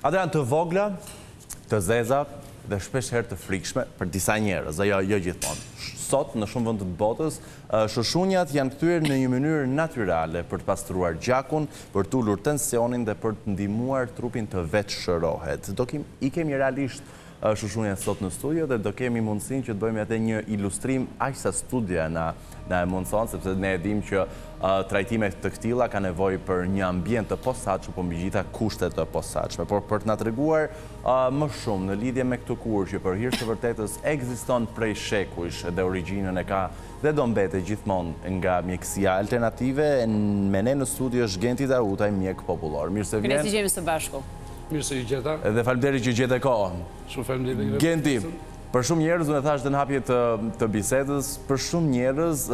Ato janë të vogla, të zeza dhe shpesh herë të frikshme për disa njerëz, jo gjithmonë. Sot, në shumë vende të botës, shushunjat janë kthyer në një mënyrë natyrale për të pastruar gjakun, për të ulur tensionin dhe për të ndihmuar trupin të vetshërohet. I kemi realisht shushunjat sot në studio dhe do kemi mundësinë që të bëjmë atë një ilustrim aq sa studia na e mundson, sepse ne e dimë që trajtimet të këtilla ka nevojë për një ambient të posaçëm, por mbi gjitha kushte të posaçme. Por për të na treguar më shumë në lidhje me këtë kurrë që për hir të vërtetës ekziston prej shekujsh dhe origjinën e ka dhe do mbetet gjithmonë nga mjekësia alternative, me ne në studio është Genti Dautaj, mjek popullor. Mirë se vjen. Mirë se jemi së bashku. Mirë se ju gjeta. Dhe faleminderit që gjete kohën. Shumë faleminderit. Genti, për shumë njerëz, unë e thash dhe në hapje të bisedës, për shumë njerëz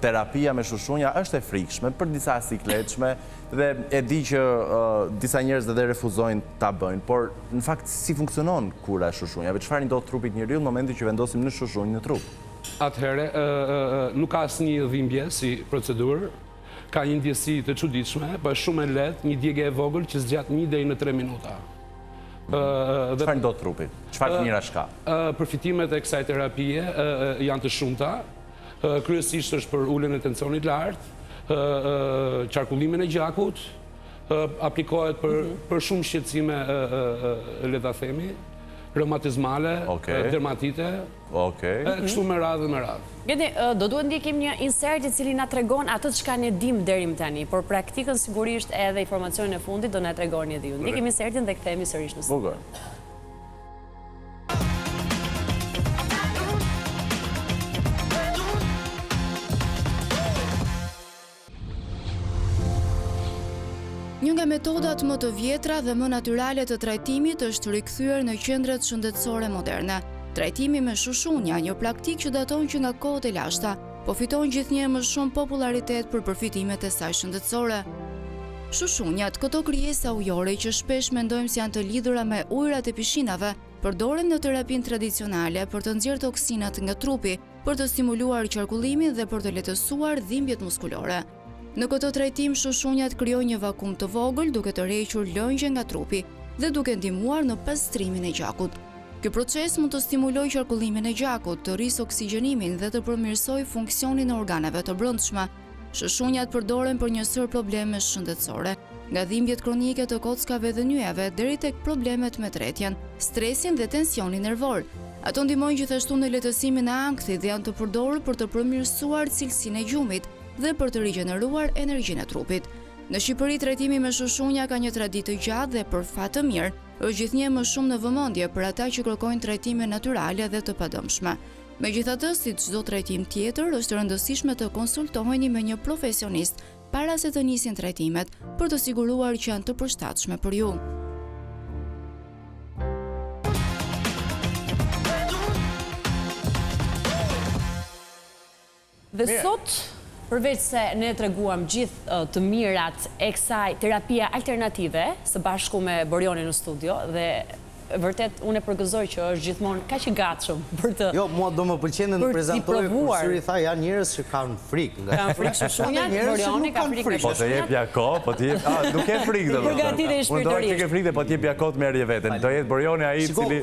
terapia me shushunja është e frikshme, për disa sikletshme, dhe e di që disa njerëz edhe refuzojnë ta bëjnë, por në fakt si funksionon kura e shushunjave? Çfarë ndodh trupit njeriu në momentin që vendosim në shushunjë në trup? Atëherë, nuk ka asnjë dhimbje si procedurë, ka një ndjesi të çuditshme, po është shumë e lehtë, një djegje e vogël që zgjat 1 deri në 3 minuta. Çfarë ndodh trupit? Çfarë të mira shka? Përfitimet e kësaj terapie janë të shumta. Kryesisht është për uljen e tensionit lartë, qarkullimin e gjakut, aplikohet për shumë shqetësime, le ta themi, reumatizmale, dermatite, kështu me radhë dhe me radhë. Genti, do duhet ndjekim një insert i cili na tregon atë çka ne dim deri më tani, por praktikën sigurisht edhe informacionin e fundit do na tregoni edhe ju. Ndjekim insertin dhe kthehemi sërish në studio. Një nga metodat më të vjetra dhe më natyrale të trajtimit është rikthyer në qendrat shëndetësore moderne. Trajtimi me shushunja, një praktikë që daton që nga kohët e lashta, po fiton gjithnjë më shumë popularitet për përfitimet e saj shëndetësore. Shushunjat, këto krijesa ujore që shpesh mendojmë se janë të lidhura me ujërat e pishinave, përdoren në terapinë tradicionale për të nxjerrë toksinat nga trupi, për të stimuluar qarkullimin dhe për të lehtësuar dhimbjet muskulore. Në këtë trajtim, shushunjat krijojnë një vakum të vogël duke të rrequr lëngje nga trupi dhe duke ndihmuar në pastrimin e gjakut. Ky proces mund të stimulojë qarkullimin e gjakut, të rrisë oksigjenimin dhe të përmirësojë funksionin e organeve të brendshme. Shushunjat përdoren për një sër probleme shëndetësore, nga dhimbjet kronike të kockave dhe nyjeve deri tek problemet me tretjen, stresin dhe tensionin nervor. Ato ndihmojnë gjithashtu në lehtësimin e ankthit dhe janë të përdorur për të përmirësuar cilësinë e gjumit dhe për të rigjeneruar energjinë e trupit. Në Shqipëri, trajtimi me shushunja ka një traditë të gjatë dhe për fat të mirë, është gjithnjë më shumë në vëmendje për ata që kërkojnë trajtime natyrale dhe të padëmshme. Megjithatë, si çdo trajtim tjetër, është rëndësishme të konsultoheni me një profesionist para se të nisin trajtimet, për të siguruar që janë të përshtatshme për ju. Dhe sot, përveç se ne treguam gjithë të mirat e kësaj terapia alternative, së bashku me Borionin në studio, dhe vërtet unë e përgëzoj që është gjithmonë kaq i gatshëm për të. Jo, mua do më pëlqen të prezantoj përsëri tha janë njerëz që kanë frikë. Kanë frikë shushunjat, Borioni ka frikë Po të jep ja kohë, po të jep, nuk ke frikë domosdoshmë. Përgatitje shpirtërisht. Unë do të ke frikë, po të jep ja kohë të merrje veten. Do jetë Borioni ai i cili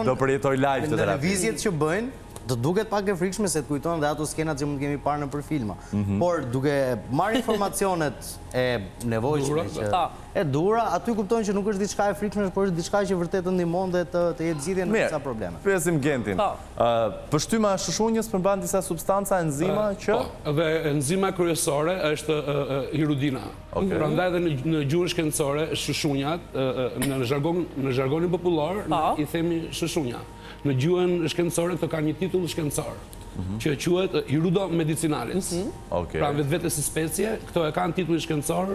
do përjetoj live të terapisë. Lëvizjet që bëjnë do duket pak e frikshme se të kujtojnë dhe ato skenat që mund kemi parë në filma. Por duke marrë informacionet e nevojshme që e dura, aty kuptojnë që nuk është diçka e frikshme, por është diçka që vërtet ndihmon dhe të jetë zgjidhje në disa probleme. Pyesim Gentin. Përshtyma e shushunjës përmban disa substanca, enzima që dhe enzima kryesore është hirudina. Prandaj edhe në gjuhën shkencore shushunjat në zhargonin popullor i themi shushunja. Në gjuhën shkencore këto kanë një titull shkencor, që quhet hirudo medicinalis. Pra vetvete si specie, këto e kanë titullin shkencor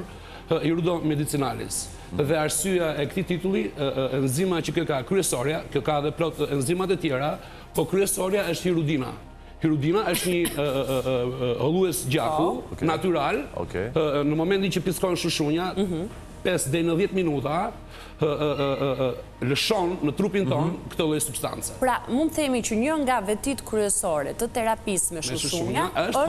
hirudo medicinalis. Dhe arsyeja e këtij titulli, enzima që kjo ka kryesorja, kjo ka edhe plot enzimat e tjera, po kryesorja është hirudina. Hirudina është një hollues gjaku natyral. Në momentin që piskon shushunja, 5 deri në 10 minuta lëshon në trupin ton këtë lloj substance. Pra, mund të themi që një nga vetit kryesore të terapisë me shushunja është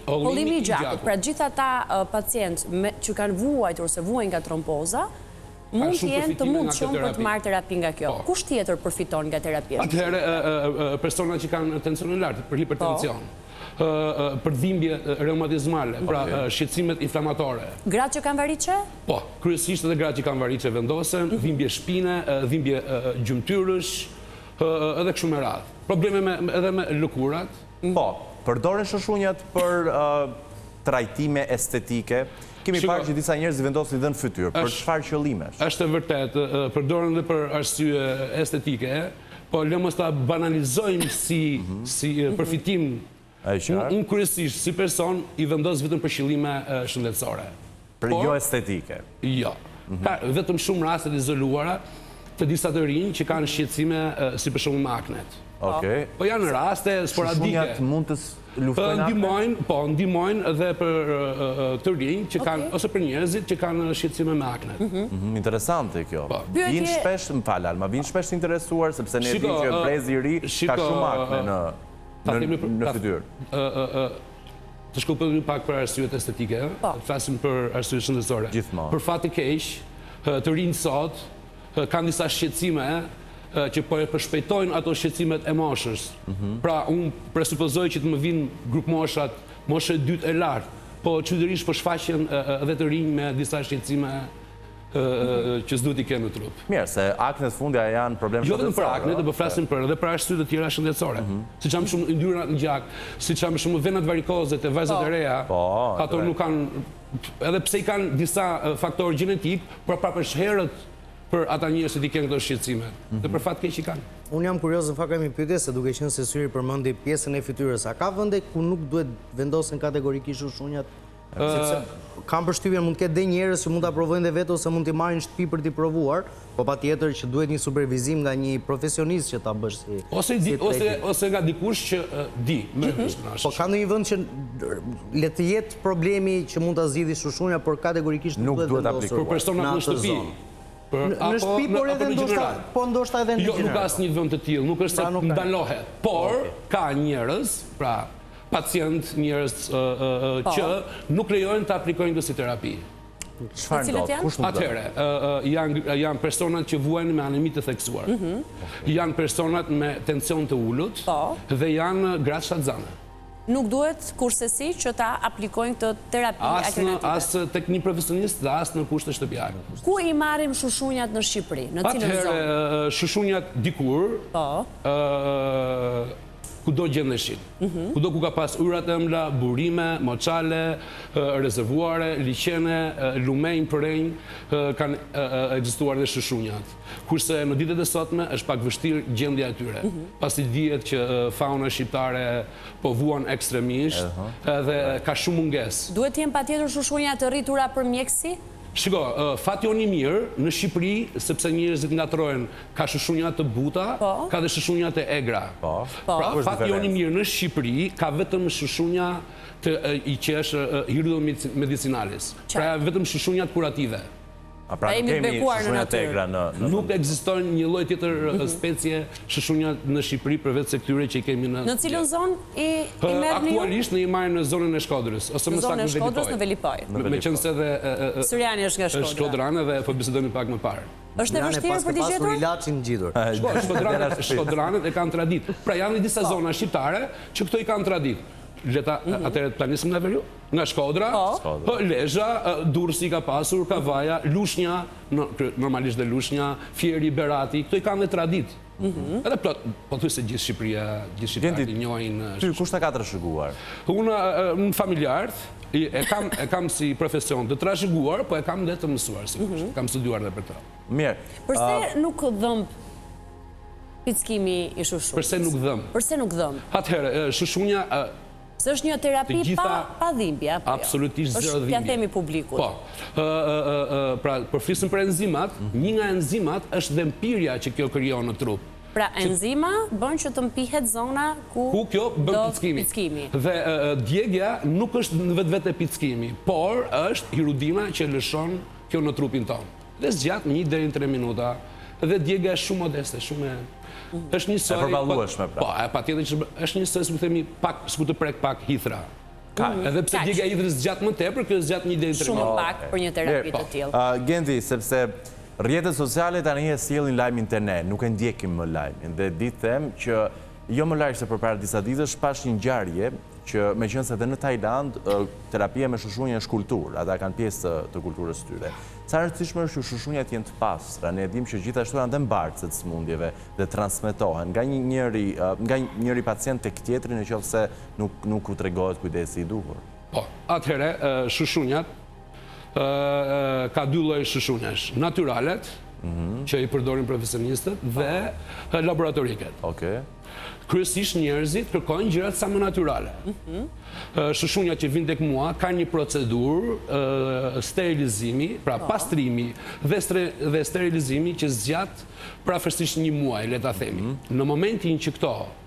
hollimi i gjakut. Pra, gjithë ata pacientë që kanë vuajtur ose vuajnë nga tromboza, mund të jenë të mundshëm për të marrë terapi nga kjo. Kush tjetër përfiton nga terapia? Atëherë, persona që kanë tensionin lartë për hipertension, për dhimbje reumatizmale, pra shqetësimet inflamatore. Gratë që kanë variqe? Po, kryesisht edhe gratë që kanë variqe vendosen, dhimbje shpine, dhimbje gjymtyrësh, edhe kështu me radhë. Probleme edhe me lëkurat. Po, përdoren shoshunjat për trajtime estetike. Kemi parë që disa njerëz vendosin dhe në fytyrë, për çfarë qëllimesh? Është e vërtet, përdoren dhe për arsye estetike, po le mos ta banalizojmë si përfitim. Unë kryesisht si person i vendos vetëm për qëllime shëndetësore. Për jo estetike? Jo. Ka vetëm shumë raste të izoluara të disa të rinj që kanë shqetësime si për shembull me aknet. Po janë raste sporadike. Shoshunjat mund të luftojnë aknet? Po, ndihmojnë edhe për të rinj që kanë ose për njerëzit që kanë shqetësime me aknet. Interesante kjo. Vinë shpesh, më fal Alma, vinë shpesh të interesuar sepse ne dimë që brezi i ri ka shumë akne në fytyrë. Të shkuptojmë pak për arsyet estetike, të flasim për arsyet shëndetësore. Gjithmonë. Për fat të keq, të rinj sot kanë disa shqetësime që po e përshpejtojnë ato shqetësimet e moshës. Pra, unë presupozoj që të më vinë grup moshat, moshë e dytë e lartë, po çuditërisht po shfaqen edhe të rinj me disa shqetësime që s'duhet i kenë në trup. Mirë, se aknet fundja janë problem shëndetësore. Jo vetëm për aknet, po flasim edhe për arsye të tjera shëndetësore. Siç janë shumë yndyrnat në gjak, siç janë shumë venat varikoze të vajzat e reja, ato nuk kanë, edhe pse i kanë disa faktorë gjenetik, por prapëherët për ata njerëz që i kenë këto shqetësime. Dhe për fat keq i kanë. Unë jam kurioz në fakt kemi pyetje se duke qenë se syri përmendi pjesën e fytyrës, a ka vende ku nuk duhet vendosen kategorikisht shoshunjat? Kam përshtypjen mund të ketë dhe njerëz që mund ta provojnë dhe vetë ose mund t'i marrin shtëpi për t'i provuar, po patjetër që duhet një supervizim nga një profesionist që ta bësh si ose nga dikush që di më shumë. Po ka ndonjë vend që le të jetë problemi që mund ta zgjidhë shoshunja, por kategorikisht nuk duhet aplikuar për personat në shtëpi. Në shtëpi, por edhe ndoshta edhe në gjeneral. Jo, nuk ka asnjë vend të tillë, nuk është se ndalohet, por ka njerëz, pra pacient, njerëz që nuk lejojnë të aplikojnë këtë si terapi. Çfarë ndodh? Kush nuk do? Atëherë, janë personat që vuajnë me anemit të theksuar. Janë personat me tension të ulët dhe janë gratë shtatzane. Nuk duhet kursesi që ta aplikojnë këtë terapi alternative. As tek një profesionist dhe as në kushte shtëpiake. Ku i marrim shoshunjat në Shqipëri? Në cilën zonë? Atëherë, shoshunjat dikur, kudo gjendeshin. Kudo ku ka pas yrat e ëmbla, burime, moçale, rezervuare, liqene, lumenj, përenj, kanë ekzistuar dhe shoshunjat. Kurse në ditët e sotme është pak vështirë gjendja e tyre. Pasi dihet që fauna shqiptare po vuan ekstremisht dhe ka shumë mungesë. Duhet të jenë patjetër shoshunja të rritura për mjekësi? Shiko, fati jonë i mirë në Shqipëri, sepse njerëzit ngatrojnë, ka shoshunjat të buta, ka dhe shoshunjat e egra. Pra, fati jonë i mirë në Shqipëri ka vetëm shoshunja që është hirudo medicinalis. Pra, vetëm shoshunjat kurative. Pra nuk kemi shoshunjat e egra në... Nuk ekzistojnë një lloj tjetër specie shoshunjat në Shqipëri përveç se këtyre që i kemi në... Në cilën zonë i merr një? Aktualisht ne i marrim në zonën e Shkodrës, ose më saktë në Shkodrës, në Velipoj. Meqense edhe Syriani është nga Shkodra. Shkodranë dhe po bisedojmë pak më parë. Është e vështirë për t'i gjetur? Ilaçin ngjitur. Shkodranët e kanë tradit. Pra janë disa zona shqiptare që këto i kanë tradit. Atëherë planisim nga veriu, nga Shkodra, Lezhë, Durrësi ka pasur, Kavaja, Lushnja, normalisht dhe Lushnja, Fieri, Berati, këto i kanë dhe tradit. Edhe po thuaj se gjithë Shqipëria, gjithë shqiptarët i njohin. Ty kush ta ka trashëguar? Unë familjarët, e kam si profesion të trashëguar, po e kam dhe të mësuar, sigurisht. Kam studiuar dhe për të. Mirë. Përse nuk dhëmb pickimi i shoshunjës? Përse nuk dhëmb? Përse nuk dhëmb? Atëherë, shoshunja... Se është një terapi pa dhimbje, apo jo? Absolutisht zero dhimbje. Është t'ja themi publikut. Po. Pra, për flisëm për enzimat, një nga enzimat është dhe mpirja që kjo krijon në trup. Pra, enzima bën që të mpihet zona ku kjo bën pickimi. Dhe djegja nuk është në vetvete pickimi, por është hirudina që lëshon kjo në trupin tonë. Dhe zgjat 1 deri në 3 minuta. Dhe djegja është shumë modeste, shumë është një soi... E përballueshme, pra. Po, patjetër që është një soi, si themi, pak, s'ku të prek pak hithra. Edhe pse djegja hidhrës zgjat më tepër, kjo zgjat 1 deri në 3 minuta. Shumë pak për një terapi të tillë. Gendi, sepse Rrjetet sociale tani e sjellin lajmin te ne, nuk e ndjekim më lajmin. Dhe di them që jo më larg se përpara disa ditësh pash një ngjarje që meqense edhe në Tajland terapia me shushunje është kulturë, ata kanë pjesë të kulturës tyre. Sa rëndësishme është që shushunjat jenë të pastra, ne dim që gjithashtu janë dhe mbartëse të smundjeve dhe transmetohen nga njëri pacient tek tjetri nëse nuk u tregohet kujdesi i duhur. Po, atëherë shushunjat ka dy lloje shushunjash, naturalet, që i përdorin profesionistët, dhe laboratoriket. Kryesisht njerëzit kërkojnë gjërat sa më natyrale. Shushunja që vin tek mua ka një procedurë sterilizimi, pra pastrimi dhe sterilizimi që zgjat prafërsisht një muaj, le ta themi. Në momentin që këto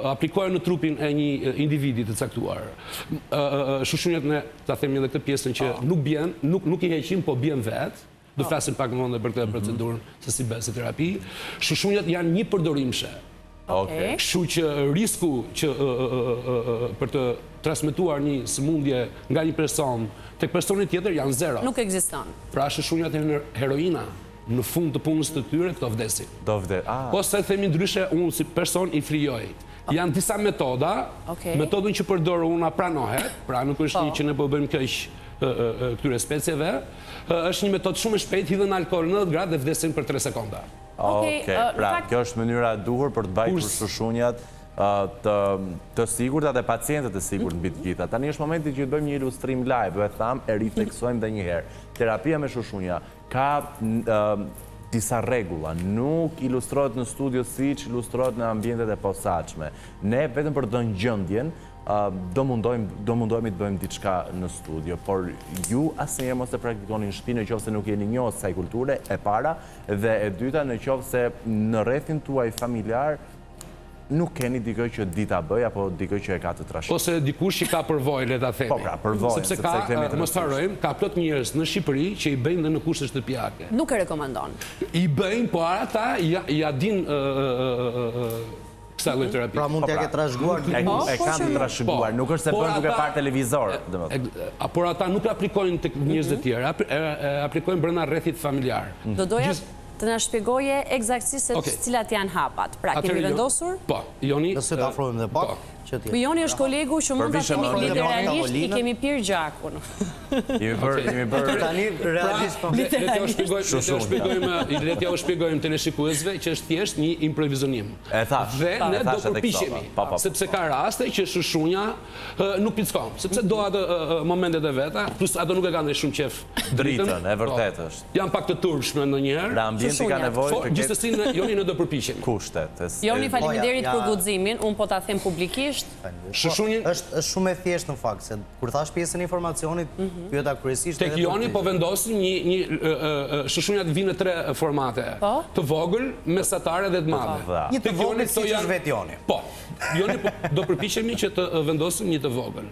aplikohen në trupin e një individi të caktuar. Shushunjat ne ta themi edhe këtë pjesën që nuk i heqim, po bjen vetë. Do flasim pak më vonë për këtë procedurën se si bëhet si terapi. Shushunjat janë një përdorimshe. Kështu që risku që për të transmetuar një sëmundje nga një person tek personi tjetër janë zero. Nuk ekziston. Pra shushunjat janë heroina. Në fund të punës të tyre këto vdesin. Po se themi ndryshe, unë si person i frijoj. Janë disa metoda, metodën që përdorë unë pranohet, pra nuk është një që ne po bëjmë keq këtyre specieve, është një metodë shumë e shpejtë, hidhen alkool 90 gradë dhe vdesin për 3 sekonda. Pra, kjo është mënyra e duhur për të bajtur shushunjat të sigurta dhe pacientët të sigurt mbi të gjitha. Tani është momenti që të bëjmë një ilustrim live, e tham, e rifleksojmë dhe njëherë. Terapia me shushunja ka disa regula, nuk ilustrohet në studio siç ilustrohet në ambientet e posaçme. Ne vetëm për të dhënë gjendjen do mundohemi të bëjmë diçka në studio, por ju asnjëherë mos e praktikoni në shtëpi nëse nuk jeni njohës kësaj kulture, e para, dhe e dyta nëse në rrethin tuaj familjar nuk keni dikë që di ta bëj apo dikë që e ka të trashëguar. Ose dikush që ka përvojë, le ta themi. Po, pra, përvojë, sepse ka, mos harrojmë, ka plot njerëz në Shqipëri që i bëjnë dhe në kushte shtëpiake. Nuk e rekomandon. I bëjnë, por ata ja din kësaj lloj terapie. Pra mund t'ja ke trashëguar. E kanë të trashëguar, nuk është se bën duke parë televizor, domethënë. Por ata nuk aplikojnë tek njerëz të tjerë, aplikojnë brenda rrethit familjar. Do doja të na shpjegoje eksaktësisht se cilat janë hapat. Pra, kemi vendosur? Po, Joni. Nëse ta afrojmë dhe pak. Joni është kolegu që mund ta themi literalisht i kemi pirë gjakun. Jemi bërë tani realisht po. Le t'ja u shpjegojmë teleshikuesve që është thjesht një improvizionim. E thash. Dhe ne do përpiqemi, sepse ka raste që shushunja nuk pickon, sepse do atë momentet e veta, plus ato nuk e kanë shumë qef dritën, e vërtet është. Janë pak të turpshme ndonjëherë. Dhe ambienti ka nevojë të gjithsesi Joni ne do përpiqemi. Kushtet. Joni, faleminderit për guximin, un po ta them publikisht. Shushunjin është shumë e thjeshtë në fakt, se kur thash pjesën e informacionit, pyeta kryesisht tek Joni po vendosim një shushunjat vinë në 3 formate. Të vogël, mesatare dhe të madhe. Një të vogël siç është vetë Joni. Po. Joni do përpiqemi që të vendosim një të vogël.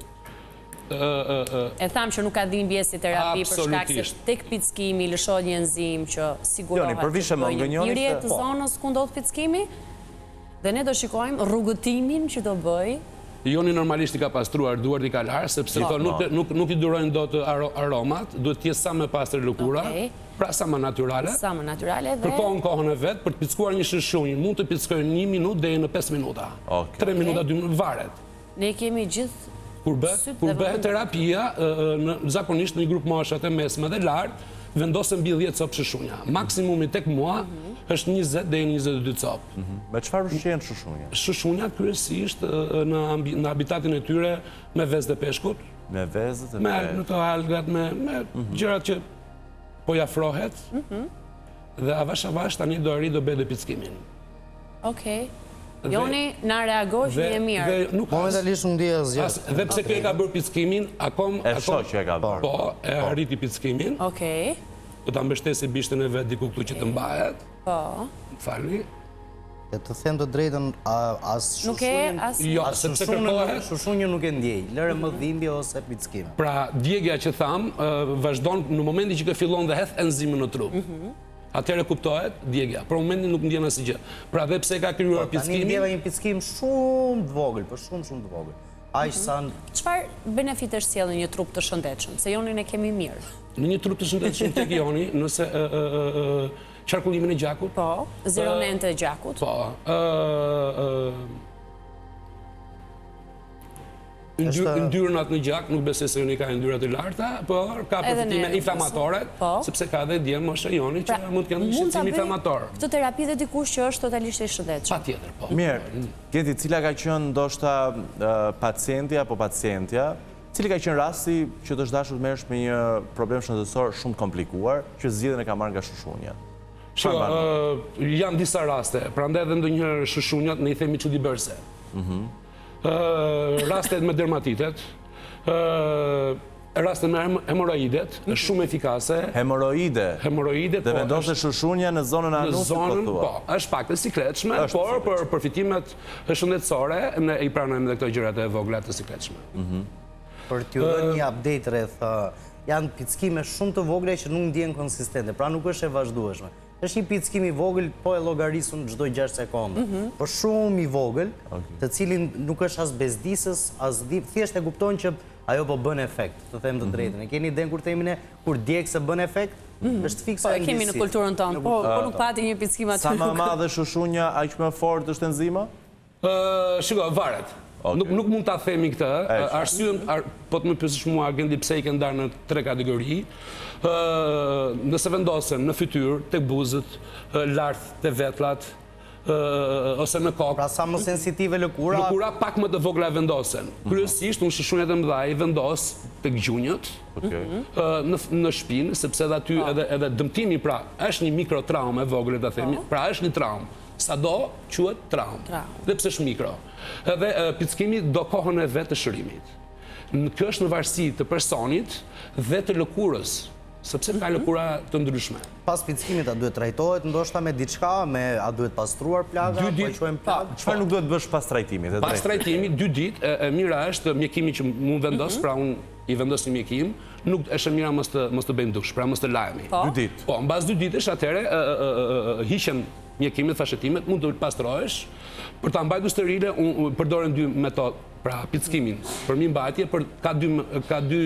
E tham që nuk ka dhimbje si terapi për shkak se tek pickimi lëshohet një enzim që sigurohet. Joni, përvishëm nga Joni. Hyrje të zonës ku ndodh pickimi. Dhe ne do shikojmë rrugëtimin që do bëj. Joni normalisht i ka pastruar duart i ka larë, sepse nuk i durojnë dot aromat, duhet t'jetë sa më pastër lëkura, pra sa më natyrale. Sa më natyrale dhe... Kërkohen kohën e vetë për të pickuar një shushunjë, mund të pickojnë 1 minutë deri në 5 minuta. 3 minuta, 2 minuta, varet. Ne kemi gjithë... Kur bëhet terapia, zakonisht në një grup moshat e mesme dhe lartë, vendosën mbi 10 copë shushunja. Maksimumi tek mua është 20 deri 22 copë. Me çfarë ushqen shushunja? Shushunja kryesisht në habitatin e tyre me vezë dhe peshkut. Me vezët e me në të algat, me gjërat që po jafrohet. Dhe avash tani do arrit do bëj dhe pickimin. Okej. Joni na reagoj që je mirë. Momentalisht nuk di asgjë. Dhe pse kjo e ka bërë pickimin, e shoh që e ka bërë. Po, e arriti pickimin. Okej. Do ta mbështesi bishtin e vet diku këtu që të mbahet. Po. Falni. E të them të drejtën, as shushunjë nuk e ndjej, lëre më dhimbje ose pickime. Pra, djegja që tham, vazhdon në momentin që fillon dhe hedh enzimin në trup. Atëherë kuptohet djegja, për momentin nuk ndjen asgjë. Pra dhe pse ka krijuar pickimin? Tani ndjeva një pickim shumë të vogël, por shumë të vogël. aq sa... Çfarë benefitesh sjellë një trup të shëndetshëm? Se Jonin e kemi mirë. Në një trup të shëndetshëm tek Joni, nëse qarkullimin e gjakut. Po, zironen të gjakut. Po, ndyrnat në gjak, nuk besoj se Joni ka ndyrat të larta, por ka përfitime inflamatore, sepse ka edhe djemë mosha Joni që mund të kenë shqetësim inflamator. Këtë terapi dhe dikush që është totalisht i shëndetshëm. Patjetër, po. Mirë, Geti, cila ka qenë ndoshta pacienti apo pacientja, cili ka qenë rasti që të është dashur të merresh me një problem shëndetësor shumë komplikuar, që zgjidhjen e ka marrë nga shushunja? Janë disa raste, prandaj edhe ndonjëherë shushunjat ne I themi çuditëbërse. Rastet me dermatitet, rastet me hemoroidet, shumë efikase. Hemoroide? Dhe vendose shushunja në zonën anus, po thua? Po, është pak të sikletshme, por për përfitimet shëndetësore ne I pranojmë edhe këto gjërat e vogla të sikletshme. Për t'ju dhënë një update rreth, janë pickime shumë të vogla që nuk ndjen konsistente, pra nuk është e vazhdueshme. Është një pickim I vogël, po e llogarisun çdo 6 sekonda. Po shumë I vogël, të cilin nuk është as bezdisës, as thjesht e kupton që ajo po bën efekt, të them të drejtën. E keni den kur themin e kur djeg se bën efekt, është fiksa e kemi në kulturën tonë, po nuk pati një pickim aty. Sa më madhe shushunja, aq më fort është enzima? Shiko, varet. Nuk mund ta themi këtë, arsyen, po të më pyesësh mua Argendi pse I kanë ndarë në 3 kategori. Nëse vendosen në fytyrë, tek buzët, lart te vetullat, ose në kokë. Pra sa më sensitive lëkura? Lëkura pak më të vogla vendosen. Kryesisht unë shushunjat e mëdha I vendos tek gjunjët, në shpinë, sepse edhe aty edhe dëmtimi, pra është një mikrotraumë e vogël ta themi, pra është një traumë. Sado quhet traumë. Dhe pse është mikro. Edhe pickimi do kohën e vet të shërimit. Kjo është në varësi të personit dhe të lëkurës, sepse ka lëkura të ndryshme. Pas pickimit a duhet trajtohet ndoshta me diçka, a duhet pastruar plaga, po e quajmë plagë? Çfarë nuk duhet bësh pas trajtimit? Pas trajtimit 2 ditë, e mira është mjekimi që mund vendos, pra unë I vendos një mjekim, nuk është e mira mos të bëjmë dush, pra mos të lajemi. 2 ditë. Po, mbas 2 ditësh atëherë hiqen mjekimit, fashetimet, mund të pastrohesh. Për ta mbajtur sterile, unë përdoren 2 metodë, pra pickimin, për mirëmbajtje, ka dy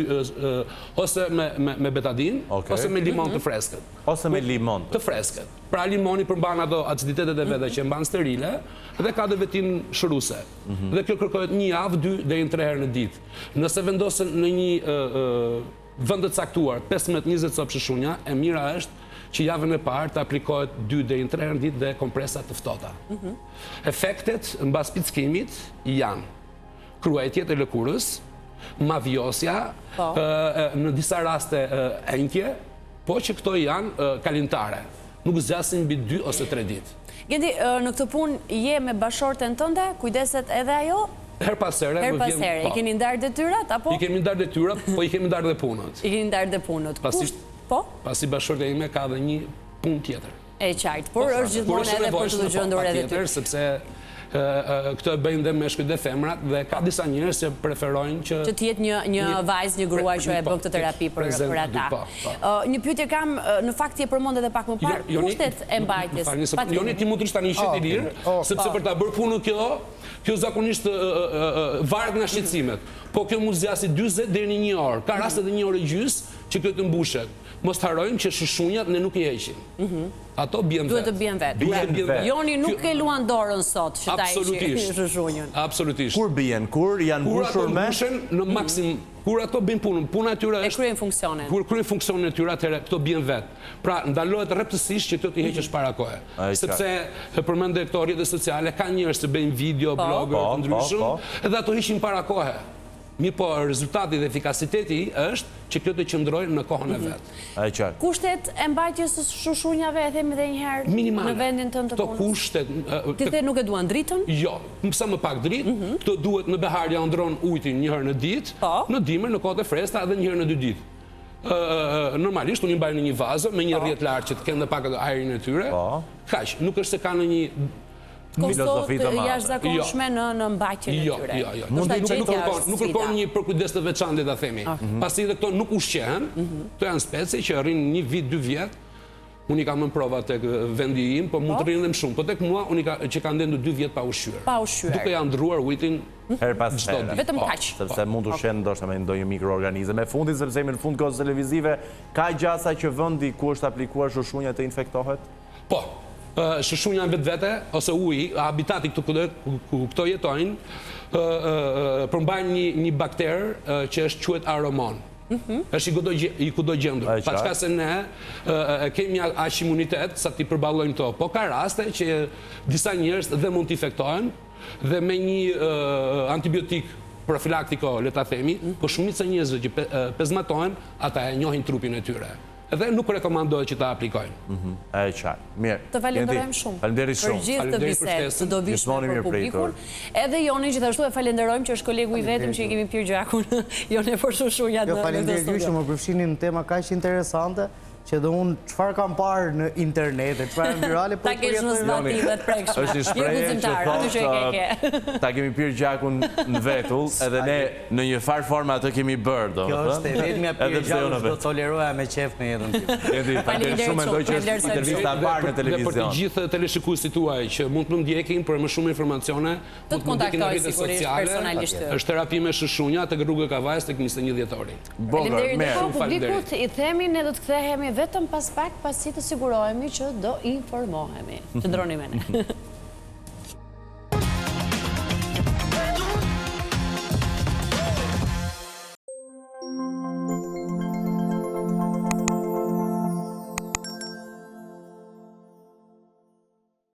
ose me betadin, ose me limon të freskët. Ose me limon të freskët. Pra limoni përmban ato aciditetet e vete që mban sterile dhe ka dhe vetin shëruese. Dhe kjo kërkohet 1 javë, 2 deri në 3 herë në ditë. Nëse vendosen në një vend të caktuar 15-20 copë shushunja, e mira është që javën e parë të aplikohet 2 deri në 3 herë në ditë dhe kompresa të ftohta. Efektet mbas pickimit janë kruajtjet e lëkurës, mavjosja, në disa raste enjtje, po që këto janë kalimtare. Nuk zgjasin mbi 2 ose 3 ditë. Gendi, në këtë punë je me bashorten tënde, kujdeset edhe ajo? Her pas here. I keni ndarë detyrat, apo? I kemi ndarë detyrat, po I kemi ndarë dhe punët. I keni ndarë dhe punët. Po? Pasi bashorte ime ka dhe një punë tjetër. E qartë, por është gjithmonë edhe për të dëgjuar edhe ty. Sepse këtë e bëjnë dhe meshkujt dhe femrat dhe ka disa njerëz që preferojnë që të jetë një vajzë, një gruaj që e bën këtë terapi për ata. Një pyetje kam, në fakt je përmend edhe pak më parë, kushtet e mbajtjes. Joni ti mund të tani qytet I lirë, sepse për ta bërë punën kjo zakonisht varet nga shqetësimet. Po kjo mund zgjasë 40 deri në 1 orë. Ka raste edhe 1 orë e gjys që kjo të mbushet. Mos harrojmë që shushunjat ne nuk I heqim. Ato bien vet. Duhet të bien vet. Joni nuk e luan dorën sot që ta heqë shushunjën. Absolutisht. Kur bien? Kur janë mbushur me? Në maksimum. Kur ato bëjnë punën, puna e tyre është... E kryejnë funksionin. Kur kryejnë funksionin e tyre, atëherë këto bien vet. Pra, ndalohet rreptësisht që këto t'i heqësh para kohe. Sepse përmendë këto rrjete sociale, ka njerëz që bëjnë video, blogger të ndryshëm, edhe ato hiqin para kohe. Mirë po, rezultati dhe efikasiteti është që kjo të qëndrojnë në kohën e vetë. Kushtet e mbajtjes së shushunjave, e themi dhe njëherë në vendin tënd të punës? Ti the nuk e duan dritën? Jo, sa më pak dritë, këto duhet në beharja ndron ujtin një herë në ditë, në dimër, në kohët e freskëta edhe një herë në 2 ditë. Normalisht unë I mbaj në një vazë me një rrjet lart që të kenë dhe pak ajrin e tyre. Kaq, nuk është se ka në një kostot jashtëzakonshme në mbajtjen e tyre. Jo. Nuk kërkon një përkujdes të veçantë ta themi. Pasi edhe këto nuk ushqehen, këto janë specie që arrin 1 vit, 2 vjet, Unë i kam në prova tek vendi im, po mund të rrinë dhe më shumë. Po tek mua, unë që ka ndendu 2 vjetë pa ushqyer. Pa ushqyer. Duke ja ndruar ujtin her pas here. Vetëm kaq. Sepse mund të shenë ndoshta me ndonjë mikroorganizëm. Me fundin, sepse jemi në fund kohës televizive, ka gjasa që vendi ku është aplikuar shushunja të infektohet? Po, shushunja në vetë, ose uji, habitati ku këto jetojnë, përmbajnë një bakter që është quhet aromon. është i kudo gjendur. Pa qka se ne kemi aq imunitet sa t'i përballojmë to. Po ka raste që disa njerëz dhe mund t'infektohen dhe me një antibiotik profilaktiko, le ta themi, po shumica e njerëzve që pezmatohen, ata e njohin trupin e tyre. Edhe nuk rekomandohet që ta aplikojnë. E qartë. Mirë. Të falenderojmë shumë. Falenderit shumë. Për gjithë të bisedë të dobishme për publikun. Edhe Jonin gjithashtu e falenderojmë që është kolegu i vetëm që i kemi pirë gjakun Jone për shushunjat në këtë studio. Falenderit ju që më përfshini në tema kaq interesante, që dhe unë qëfar kam parë në internet, qëfar në virale, ta kesh në zbative të prekshme. është një shprehje që thotë ta kemi pirë gjakun në vetull, edhe ne në një farë forma atë kemi bërë. Kjo është e vetëmja pirë gjakun që do toleroja me qef në jetën tim. Falenderit shumë, mendoj që është intervista e parë në televizion. Për të gjithë teleshikuesit tuaj që mund të më ndjekin për më shumë informacione, të kontaktoj sigurisht personalisht. Është terapi me shushunja tek rruga Kavajës tek 21 dhjetori. Falenderit publikut, i themi ne do të kthehemi vetëm pas pak, pasi të sigurohemi që do informohemi. Qëndroni me ne.